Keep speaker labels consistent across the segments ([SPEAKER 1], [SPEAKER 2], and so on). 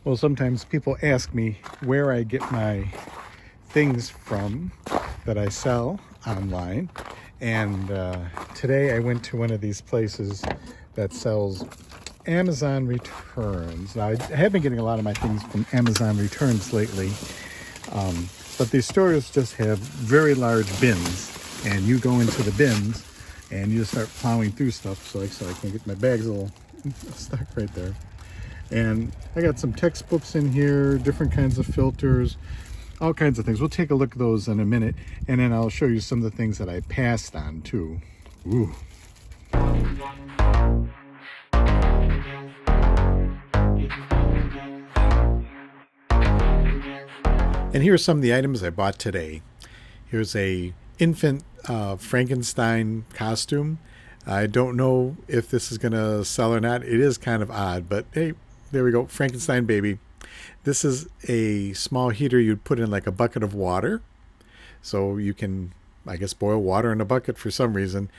[SPEAKER 1] Well, sometimes people ask me where I get my things from that I sell online. And today I went to one of these places that sells Amazon returns. Now, I have been getting a lot of my things from Amazon returns lately, but these stores just have very large bins, and you go into the bins and you just start plowing through stuff. So I can get my bags a little stuck right there. And I got some textbooks in here, different kinds of filters, all kinds of things. We'll take a look at those in a minute, and then I'll show you some of the things that I passed on too. Ooh. And here are some of the items I bought today. Here's a infant Frankenstein costume. I don't know if this is going to sell or not. It is kind of odd, but hey, there we go, Frankenstein baby. This is a small heater you'd put in like a bucket of water. So you can, I guess, boil water in a bucket for some reason.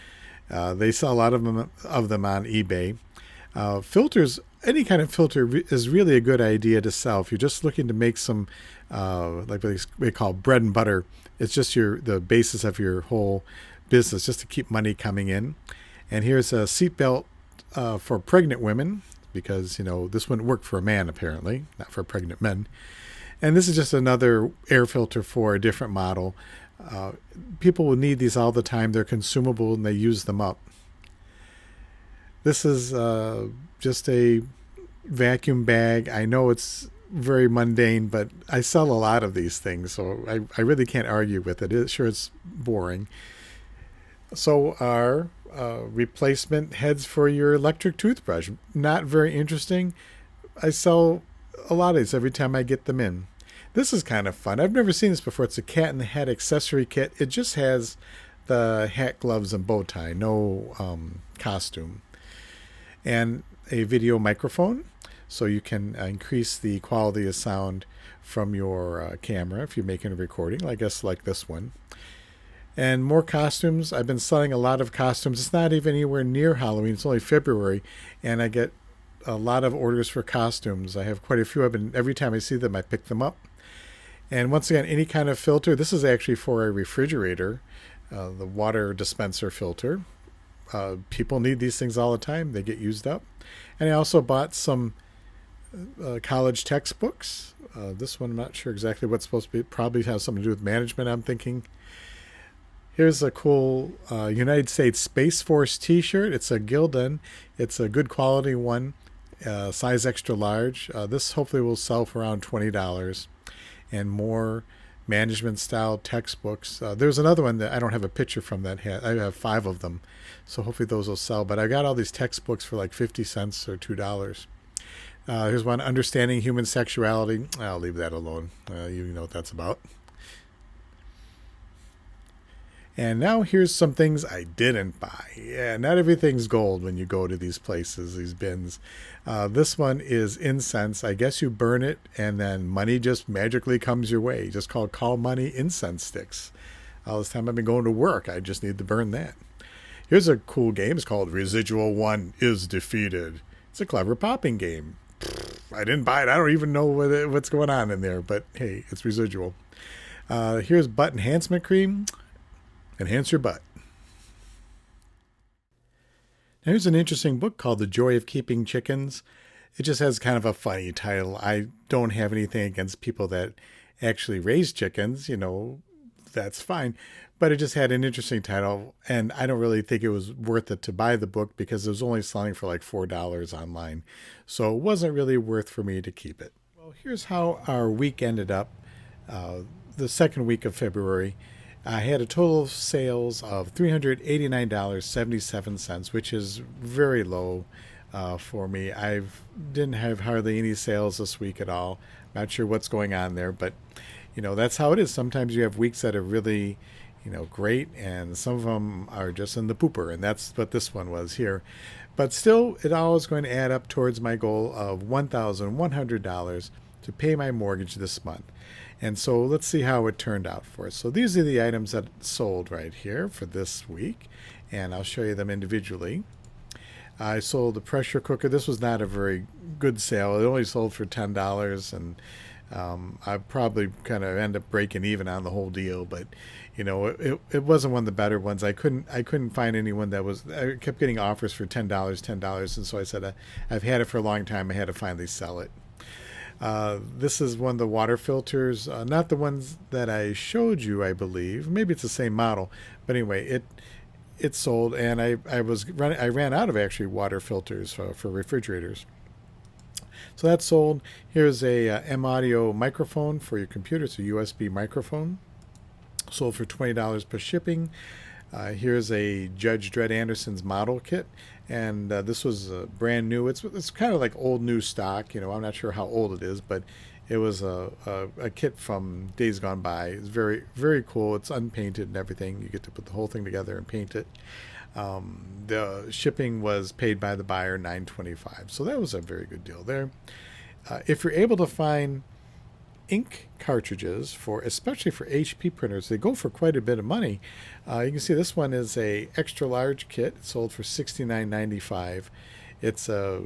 [SPEAKER 1] They sell a lot of them on eBay. Filters, any kind of filter is really a good idea to sell. If you're just looking to make some, like what we call bread and butter, it's just the basis of your whole business, just to keep money coming in. And here's a seatbelt for pregnant women, because, this wouldn't work for a man, apparently, not for pregnant men. And this is just another air filter for a different model. People will need these all the time. They're consumable and they use them up. This is just a vacuum bag. I know it's very mundane, but I sell a lot of these things, so I really can't argue with it. Sure, it's boring. So are replacement heads for your electric toothbrush. Not very interesting. I sell a lot of these every time I get them in. This is kind of fun. I've never seen this before. It's a cat in the hat accessory kit. It just has the hat, gloves, and bow tie. No costume. And a video microphone, so you can increase the quality of sound from your camera if you're making a recording, I guess like this one. And more costumes. I've been selling a lot of costumes. It's not even anywhere near Halloween. It's only February, and I get a lot of orders for costumes. I have quite a few. Every time I see them, I pick them up. And once again, any kind of filter. This is actually for a refrigerator, the water dispenser filter. People need these things all the time. They get used up. And I also bought some college textbooks. This one, I'm not sure exactly what's supposed to be. Probably has something to do with management, I'm thinking. Here's a cool United States Space Force t-shirt. It's a Gildan. It's a good quality one, size extra large. This hopefully will sell for around $20. And more management style textbooks. There's another one that I don't have a picture from that hat. I have 5 of them, so hopefully those will sell. But I got all these textbooks for like 50 cents or $2. Here's one, Understanding Human Sexuality. I'll leave that alone. You know what that's about. And now here's some things I didn't buy. Yeah, not everything's gold when you go to these places, these bins. This one is incense. I guess you burn it and then money just magically comes your way. Just called Call Money incense sticks. All this time I've been going to work, I just need to burn that. Here's a cool game. It's called Residual 1 is Defeated. It's a clever popping game. I didn't buy it. I don't even know what's going on in there, but hey, it's residual. Here's butt enhancement cream. Enhance your butt. Now here's an interesting book called The Joy of Keeping Chickens. It just has kind of a funny title. I don't have anything against people that actually raise chickens, that's fine. But it just had an interesting title, and I don't really think it was worth it to buy the book because it was only selling for like $4 online. So it wasn't really worth for me to keep it. Well, here's how our week ended up. The second week of February. I had a total of sales of $389.77, which is very low for me. I didn't have hardly any sales this week at all. Not sure what's going on there, but that's how it is. Sometimes you have weeks that are really, great, and some of them are just in the pooper, and that's what this one was here. But still, it all is going to add up towards my goal of $1,100 to pay my mortgage this month. And so let's see how it turned out for us. So these are the items that sold right here for this week, and I'll show you them individually. I sold a pressure cooker. This was not a very good sale. It only sold for $10, and I probably kind of end up breaking even on the whole deal. But it wasn't one of the better ones. I couldn't find anyone that was. I kept getting offers for $10, and so I said I've had it for a long time. I had to finally sell it. This is one of the water filters, not the ones that I showed you, I believe. Maybe it's the same model, but anyway, it sold, and I ran out of actually water filters for refrigerators. So that's sold. Here's a M Audio microphone for your computer. It's a USB microphone. Sold for $20 plus shipping. Here's a Judge Dredd Anderson's model kit, and this was brand new. It's kind of like old new stock. I'm not sure how old it is, but it was a kit from days gone by. It's very, very cool. It's unpainted and everything. You get to put the whole thing together and paint it. The shipping was paid by the buyer, $9.25. So that was a very good deal there. If you're able to find ink cartridges especially for HP printers, they go for quite a bit of money. You can see this one is a extra large kit. It's sold for $69.95. It's a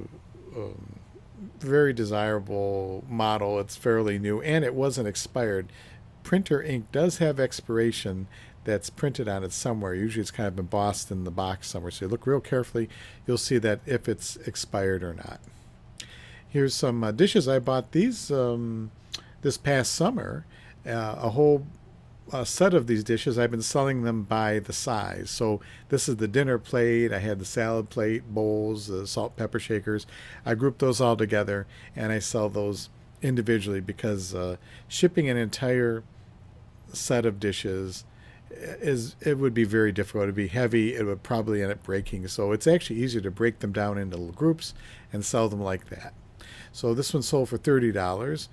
[SPEAKER 1] very desirable model. It's fairly new, and it wasn't expired. Printer ink does have expiration that's printed on it somewhere. Usually it's kind of embossed in the box somewhere. So you look real carefully, you'll see that if it's expired or not. Here's some dishes. I bought these this past summer. A whole set of these dishes. I've been selling them by the size. So this is the dinner plate. I had the salad plate, bowls, the salt pepper shakers. I group those all together and I sell those individually because shipping an entire set of dishes it would be very difficult. It would be heavy. It would probably end up breaking. So it's actually easier to break them down into little groups and sell them like that. So this one sold for $30,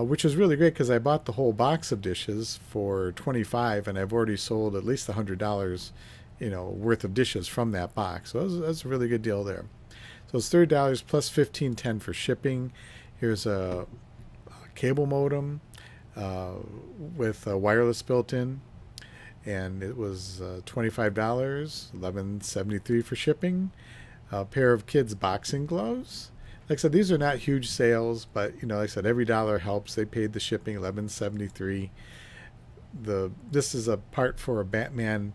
[SPEAKER 1] which is really great because I bought the whole box of dishes for $25, and I've already sold at least $100, worth of dishes from that box. So that's a really good deal there. So it's $30 plus $15.10 for shipping. Here's a cable modem with a wireless built in, and it was $25, $11.73 for shipping. A pair of kids' boxing gloves. Like I said, these are not huge sales, but like I said, every dollar helps. They paid the shipping, $11.73. This is a part for a Batman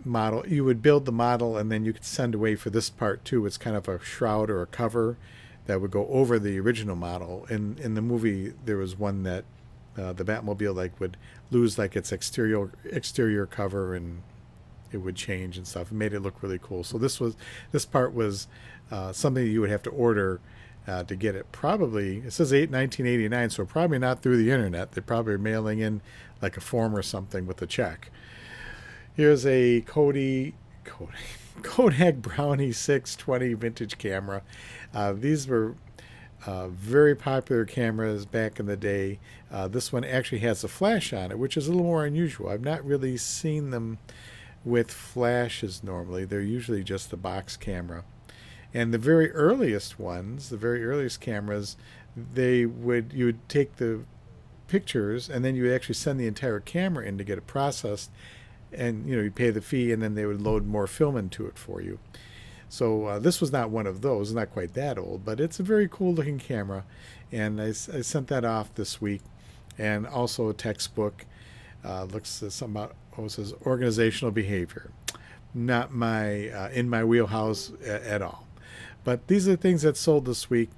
[SPEAKER 1] model. You would build the model, and then you could send away for this part too. It's kind of a shroud or a cover that would go over the original model. In the movie, there was one that the Batmobile would lose its exterior cover, and it would change and stuff. It made it look really cool. So this part was something you would have to order to get it. Probably it says 1989, so probably not through the internet. They're probably mailing in a form or something with a check. Here's a Kodak Brownie 620 vintage camera. These were very popular cameras back in the day. This one actually has a flash on it, which is a little more unusual. I've not really seen them with flashes normally. They're usually just the box camera. And the very earliest ones, the very earliest cameras, you would take the pictures and then you would actually send the entire camera in to get it processed, and you'd pay the fee, and then they would load more film into it for you. So this was not one of those, not quite that old, but it's a very cool looking camera, and I sent that off this week. And also a textbook. Looks at something about it says organizational behavior. Not in my wheelhouse at all. But these are the things that sold this week,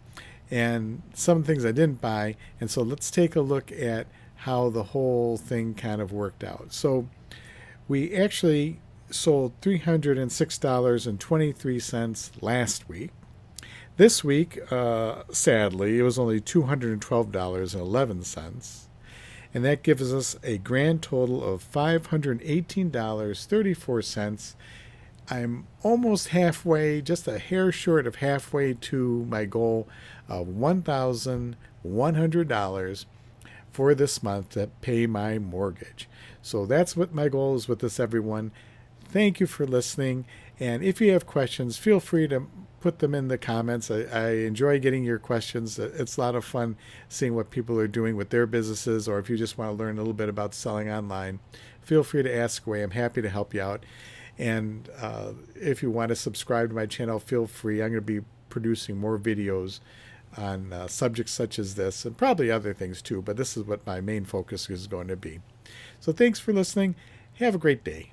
[SPEAKER 1] and some things I didn't buy. And so let's take a look at how the whole thing kind of worked out. So we actually sold $306.23 last week. This week, sadly, it was only $212.11. And that gives us a grand total of $518.34. I'm almost halfway, just a hair short of halfway to my goal of $1,100 for this month to pay my mortgage. So that's what my goal is with this, everyone. Thank you for listening. And if you have questions, feel free to put them in the comments. I enjoy getting your questions. It's a lot of fun seeing what people are doing with their businesses, or if you just want to learn a little bit about selling online, feel free to ask away. I'm happy to help you out. And if you want to subscribe to my channel, feel free. I'm going to be producing more videos on subjects such as this, and probably other things too, but this is what my main focus is going to be. So thanks for listening. Have a great day.